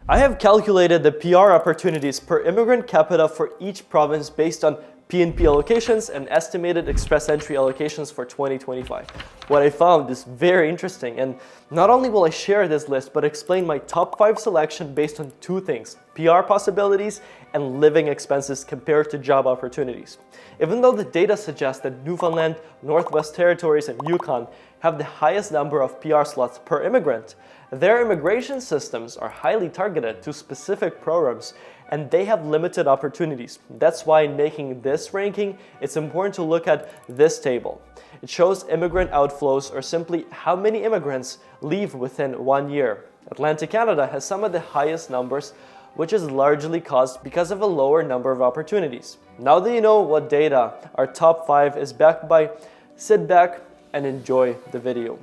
I have calculated the PR opportunities per immigrant capita for each province based on PNP allocations and estimated express entry allocations for 2025. What I found is very interesting, and not only will I share this list, but explain my top 5 selection based on 2 things: PR possibilities and living expenses compared to job opportunities. Even though the data suggests that Newfoundland, Northwest Territories, and Yukon have the highest number of PR slots per immigrant, their immigration systems are highly targeted to specific programs and they have limited opportunities. That's why in making this ranking, it's important to look at this table. It shows immigrant outflows, or simply how many immigrants leave within 1 year. Atlantic Canada has some of the highest numbers, which is largely caused because of a lower number of opportunities. Now that you know what data our top 5 is backed by, sit back and enjoy the video.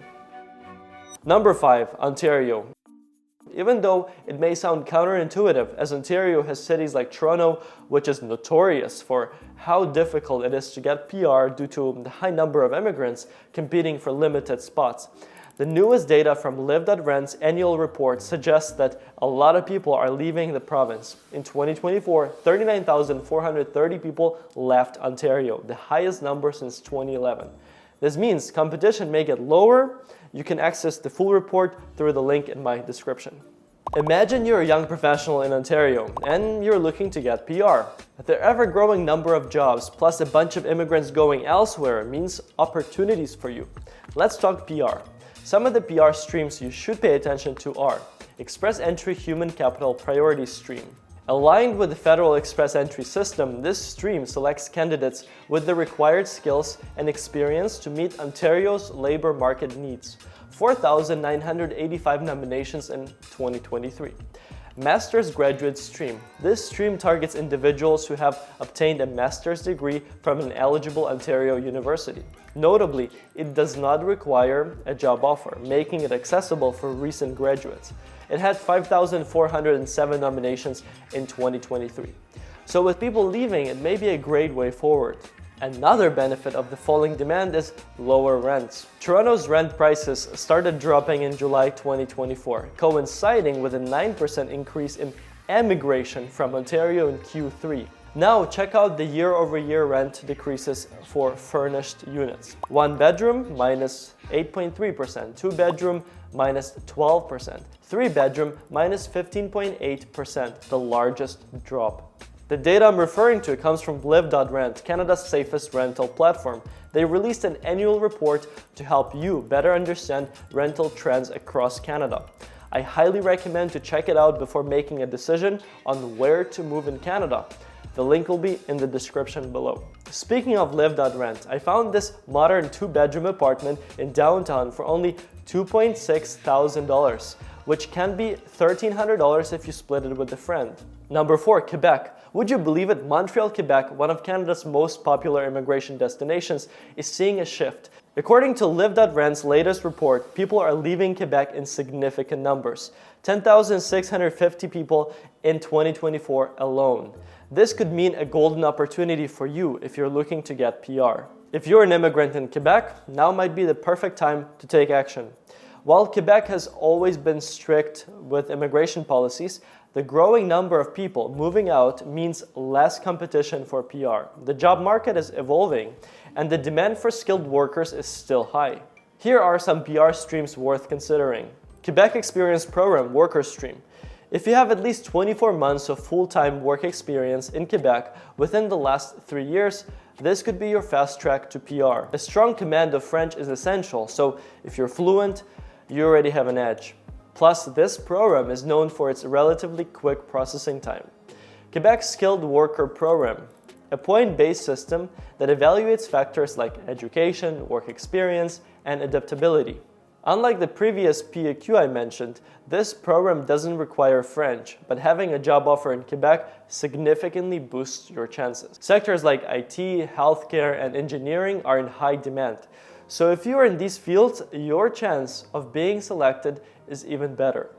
Number 5, Ontario. Even though it may sound counterintuitive, as Ontario has cities like Toronto, which is notorious for how difficult it is to get PR due to the high number of immigrants competing for limited spots. The newest data from liv.rent's annual report suggests that a lot of people are leaving the province. In 2024, 39,430 people left Ontario, the highest number since 2011. This means competition may get lower. You can access the full report through the link in my description. Imagine you're a young professional in Ontario and you're looking to get PR. The ever-growing number of jobs plus a bunch of immigrants going elsewhere means opportunities for you. Let's talk PR. Some of the PR streams you should pay attention to are Express Entry Human Capital Priority Stream. Aligned with the federal express entry system, this stream selects candidates with the required skills and experience to meet Ontario's labor market needs. 4,985 nominations in 2023. Master's Graduate Stream. This stream targets individuals who have obtained a master's degree from an eligible Ontario university. Notably, it does not require a job offer, making it accessible for recent graduates. It had 5,407 nominations in 2023. So with people leaving, it may be a great way forward. Another benefit of the falling demand is lower rents. Toronto's rent prices started dropping in July 2024, coinciding with a 9% increase in emigration from Ontario in Q3. Now check out the year-over-year rent decreases for furnished units. 1 bedroom minus 8.3%, 2 bedroom minus 12%, 3 bedroom minus 15.8%, the largest drop. The data I'm referring to comes from liv.rent, Canada's safest rental platform. They released an annual report to help you better understand rental trends across Canada. I highly recommend to check it out before making a decision on where to move in Canada. The link will be in the description below. Speaking of liv.rent, I found this modern 2-bedroom apartment in downtown for only $2.6 thousand, which can be $1,300 if you split it with a friend. Number 4, Quebec. Would you believe it? Montreal, Quebec, one of Canada's most popular immigration destinations, is seeing a shift. According to liv.rent's latest report, people are leaving Quebec in significant numbers. 10,650 people in 2024 alone. This could mean a golden opportunity for you if you're looking to get PR. If you're an immigrant in Quebec, now might be the perfect time to take action. While Quebec has always been strict with immigration policies, the growing number of people moving out means less competition for PR. The job market is evolving, and the demand for skilled workers is still high. Here are some PR streams worth considering. Quebec Experience Program Worker Stream. If you have at least 24 months of full-time work experience in Quebec within the last 3 years, this could be your fast track to PR. A strong command of French is essential, so if you're fluent, you already have an edge. Plus, this program is known for its relatively quick processing time. Quebec's Skilled Worker Program, a point-based system that evaluates factors like education, work experience, and adaptability. Unlike the previous PAQ I mentioned, this program doesn't require French, but having a job offer in Quebec significantly boosts your chances. Sectors like IT, healthcare, and engineering are in high demand. So if you are in these fields, your chance of being selected is even better.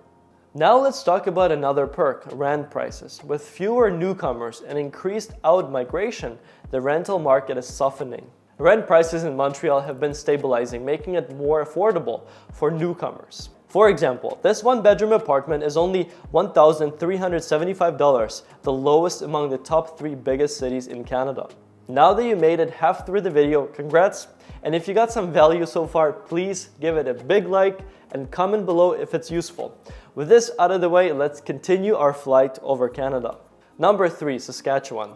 Now let's talk about another perk, rent prices. With fewer newcomers and increased out-migration, the rental market is softening. Rent prices in Montreal have been stabilizing, making it more affordable for newcomers. For example, this one-bedroom apartment is only $1,375, the lowest among the top 3 biggest cities in Canada. Now that you made it half through the video, congrats! And if you got some value so far, please give it a big like and comment below if it's useful. With this out of the way, let's continue our flight over Canada. Number 3, Saskatchewan.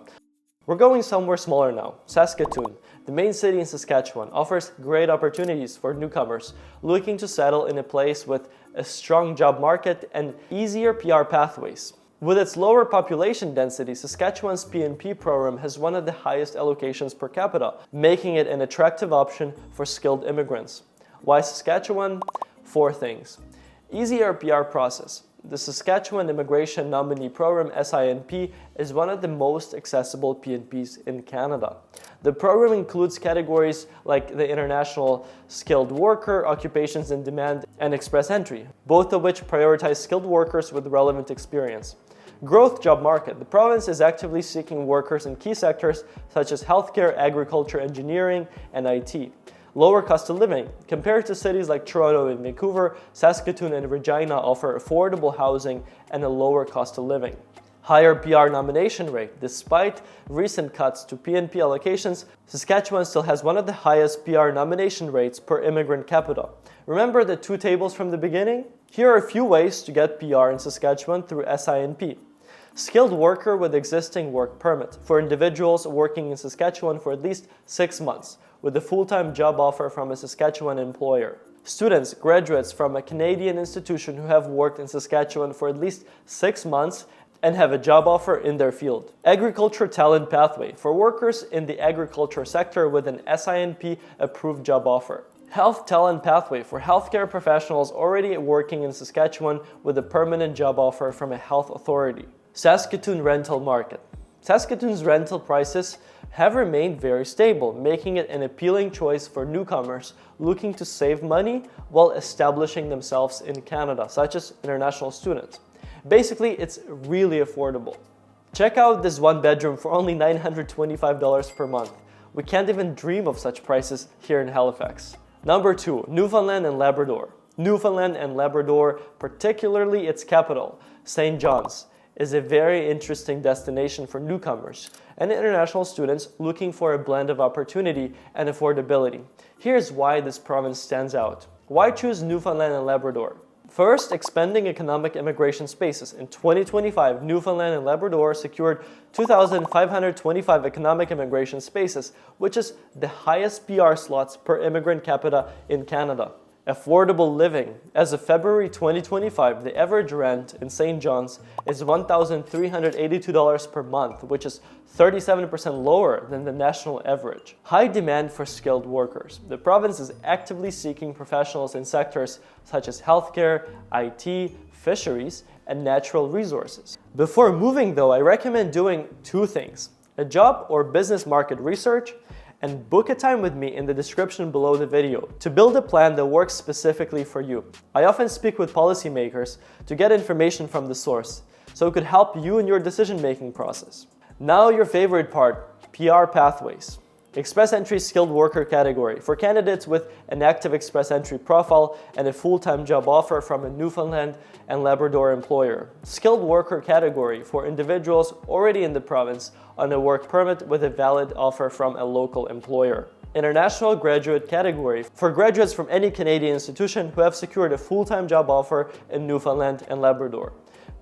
We're going somewhere smaller now. Saskatoon, the main city in Saskatchewan, offers great opportunities for newcomers looking to settle in a place with a strong job market and easier PR pathways. With its lower population density, Saskatchewan's PNP program has one of the highest allocations per capita, making it an attractive option for skilled immigrants. Why Saskatchewan? 4 things. Easier PR process. The Saskatchewan Immigration Nominee Program, SINP, is one of the most accessible PNPs in Canada. The program includes categories like the International Skilled Worker, Occupations in Demand, and Express Entry, both of which prioritize skilled workers with relevant experience. Growth job market. The province is actively seeking workers in key sectors such as healthcare, agriculture, engineering, and IT. Lower cost of living. Compared to cities like Toronto and Vancouver, Saskatoon and Regina offer affordable housing and a lower cost of living. Higher PR nomination rate. Despite recent cuts to PNP allocations, Saskatchewan still has one of the highest PR nomination rates per immigrant capita. Remember the 2 tables from the beginning? Here are a few ways to get PR in Saskatchewan through SINP. Skilled worker with existing work permit for individuals working in Saskatchewan for at least 6 months, with a full-time job offer from a Saskatchewan employer. Students, graduates from a Canadian institution who have worked in Saskatchewan for at least 6 months and have a job offer in their field. Agriculture talent pathway for workers in the agriculture sector with an SINP approved job offer. Health talent pathway for healthcare professionals already working in Saskatchewan with a permanent job offer from a health authority. Saskatoon rental market. Saskatoon's rental prices have remained very stable, making it an appealing choice for newcomers looking to save money while establishing themselves in Canada, such as international students. Basically, it's really affordable. Check out this one-bedroom for only $925 per month. We can't even dream of such prices here in Halifax. Number 2, Newfoundland and Labrador. Newfoundland and Labrador, particularly its capital, St. John's, is a very interesting destination for newcomers and international students looking for a blend of opportunity and affordability. Here's why this province stands out. Why choose Newfoundland and Labrador? First, expanding economic immigration spaces. In 2025, Newfoundland and Labrador secured 2,525 economic immigration spaces, which is the highest PR slots per immigrant capita in Canada. Affordable living. As of February 2025, the average rent in St. John's is $1,382 per month, which is 37% lower than the national average. High demand for skilled workers. The province is actively seeking professionals in sectors such as healthcare, IT, fisheries, and natural resources. Before moving though, I recommend doing 2 things: a job or business market research, and book a time with me in the description below the video to build a plan that works specifically for you. I often speak with policymakers to get information from the source, so it could help you in your decision-making process. Now your favorite part, PR pathways. Express Entry skilled worker category for candidates with an active Express Entry profile and a full-time job offer from a Newfoundland and Labrador employer. Skilled worker category for individuals already in the province on a work permit with a valid offer from a local employer. International graduate category for graduates from any Canadian institution who have secured a full-time job offer in Newfoundland and Labrador.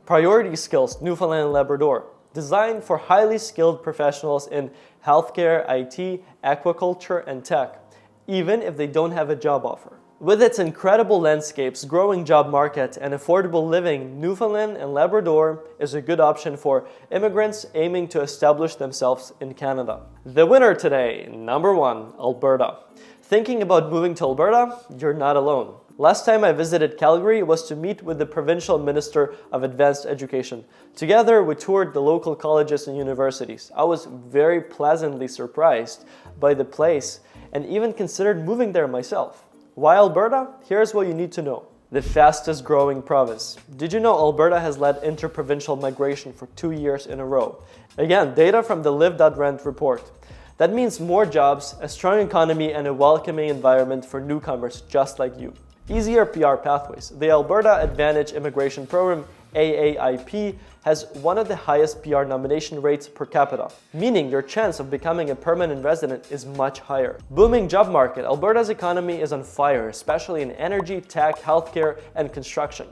Priority skills, Newfoundland and Labrador, designed for highly skilled professionals in healthcare, IT, aquaculture, and tech, even if they don't have a job offer. With its incredible landscapes, growing job market, and affordable living, Newfoundland and Labrador is a good option for immigrants aiming to establish themselves in Canada. The winner today, number 1, Alberta. Thinking about moving to Alberta? You're not alone. Last time I visited Calgary was to meet with the Provincial Minister of Advanced Education. Together, we toured the local colleges and universities. I was very pleasantly surprised by the place and even considered moving there myself. Why Alberta? Here's what you need to know. The fastest growing province. Did you know Alberta has led interprovincial migration for 2 years in a row? Again, data from the liv.rent report. That means more jobs, a strong economy, and a welcoming environment for newcomers just like you. Easier PR pathways. The Alberta Advantage Immigration Program, AAIP, has one of the highest PR nomination rates per capita, meaning your chance of becoming a permanent resident is much higher. Booming job market. Alberta's economy is on fire, especially in energy, tech, healthcare, and construction.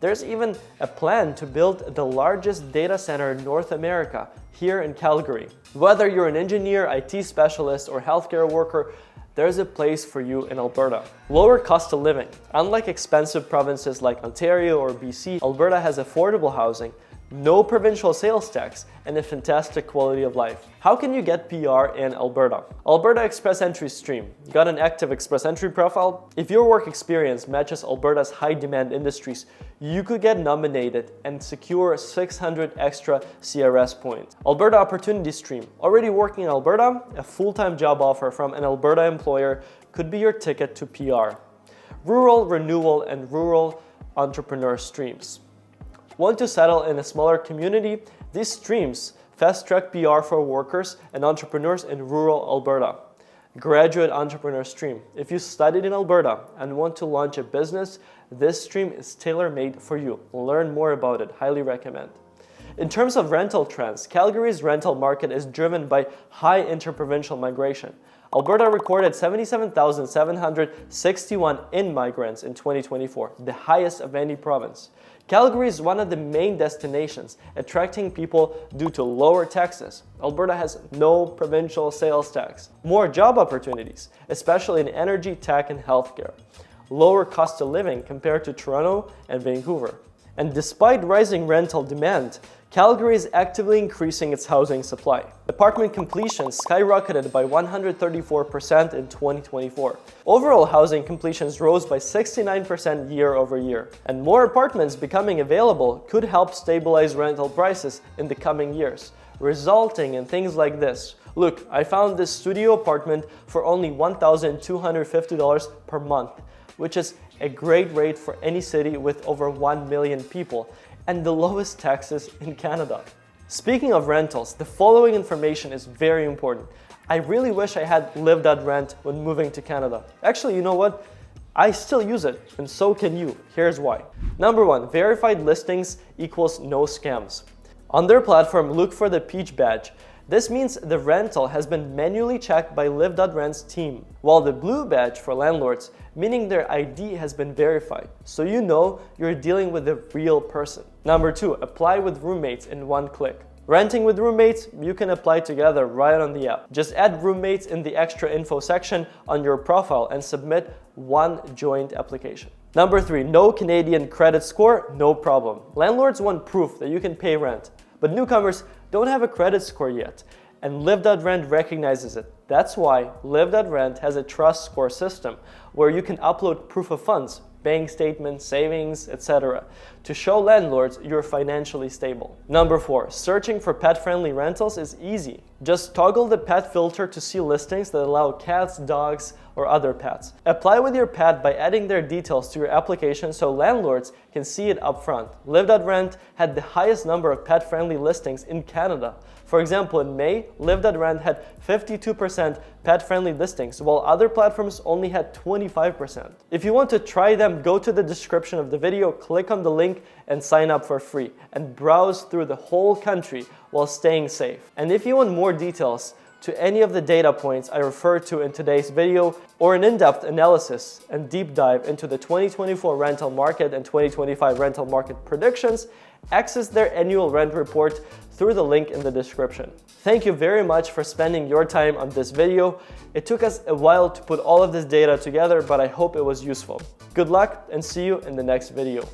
There's even a plan to build the largest data center in North America, here in Calgary. Whether you're an engineer, IT specialist, or healthcare worker, there's a place for you in Alberta. Lower cost of living. Unlike expensive provinces like Ontario or BC, Alberta has affordable housing, no provincial sales tax, and a fantastic quality of life. How can you get PR in Alberta? Alberta Express Entry Stream. Got an active Express Entry profile? If your work experience matches Alberta's high demand industries, you could get nominated and secure 600 extra CRS points. Alberta Opportunity Stream. Already working in Alberta? A full-time job offer from an Alberta employer could be your ticket to PR. Rural Renewal and Rural Entrepreneur Streams. Want to settle in a smaller community? These streams fast-track PR for workers and entrepreneurs in rural Alberta. Graduate Entrepreneur Stream. If you studied in Alberta and want to launch a business, this stream is tailor-made for you. Learn more about it. Highly recommend. In terms of rental trends, Calgary's rental market is driven by high interprovincial migration. Alberta recorded 77,761 in-migrants in 2024, the highest of any province. Calgary is one of the main destinations, attracting people due to lower taxes. Alberta has no provincial sales tax. More job opportunities, especially in energy, tech, and healthcare. Lower cost of living compared to Toronto and Vancouver. And despite rising rental demand, Calgary is actively increasing its housing supply. Apartment completions skyrocketed by 134% in 2024. Overall housing completions rose by 69% year over year. And more apartments becoming available could help stabilize rental prices in the coming years, resulting in things like this. Look, I found this studio apartment for only $1,250 per month, which is a great rate for any city with over 1 million people and the lowest taxes in Canada. Speaking of rentals, the following information is very important. I really wish I had liv.rent when moving to Canada. Actually, you know what? I still use it, and so can you. Here's why. Number one, verified listings equals no scams. On their platform, look for the peach badge. This means the rental has been manually checked by liv.rent's team, while the blue badge for landlords, meaning their ID has been verified, so you know you're dealing with a real person. Number two, apply with roommates in one click. Renting with roommates, you can apply together right on the app. Just add roommates in the extra info section on your profile and submit one joint application. Number three, no Canadian credit score, no problem. Landlords want proof that you can pay rent, but newcomers don't have a credit score yet, and liv.rent recognizes it. That's why liv.rent has a trust score system where you can upload proof of funds, bank statements, savings, etc. to show landlords you're financially stable. Number four, searching for pet-friendly rentals is easy. Just toggle the pet filter to see listings that allow cats, dogs, or other pets. Apply with your pet by adding their details to your application so landlords can see it upfront. Liv.rent had the highest number of pet-friendly listings in Canada. For example, in May, liv.rent had 52% pet-friendly listings, while other platforms only had 25%. If you want to try them, go to the description of the video, click on the link, and sign up for free, and browse through the whole country while staying safe. And if you want more details to any of the data points I referred to in today's video, or an in-depth analysis and deep dive into the 2024 rental market and 2025 rental market predictions, access their annual rent report through the link in the description. Thank you very much for spending your time on this video. It took us a while to put all of this data together, but I hope it was useful. Good luck and see you in the next video.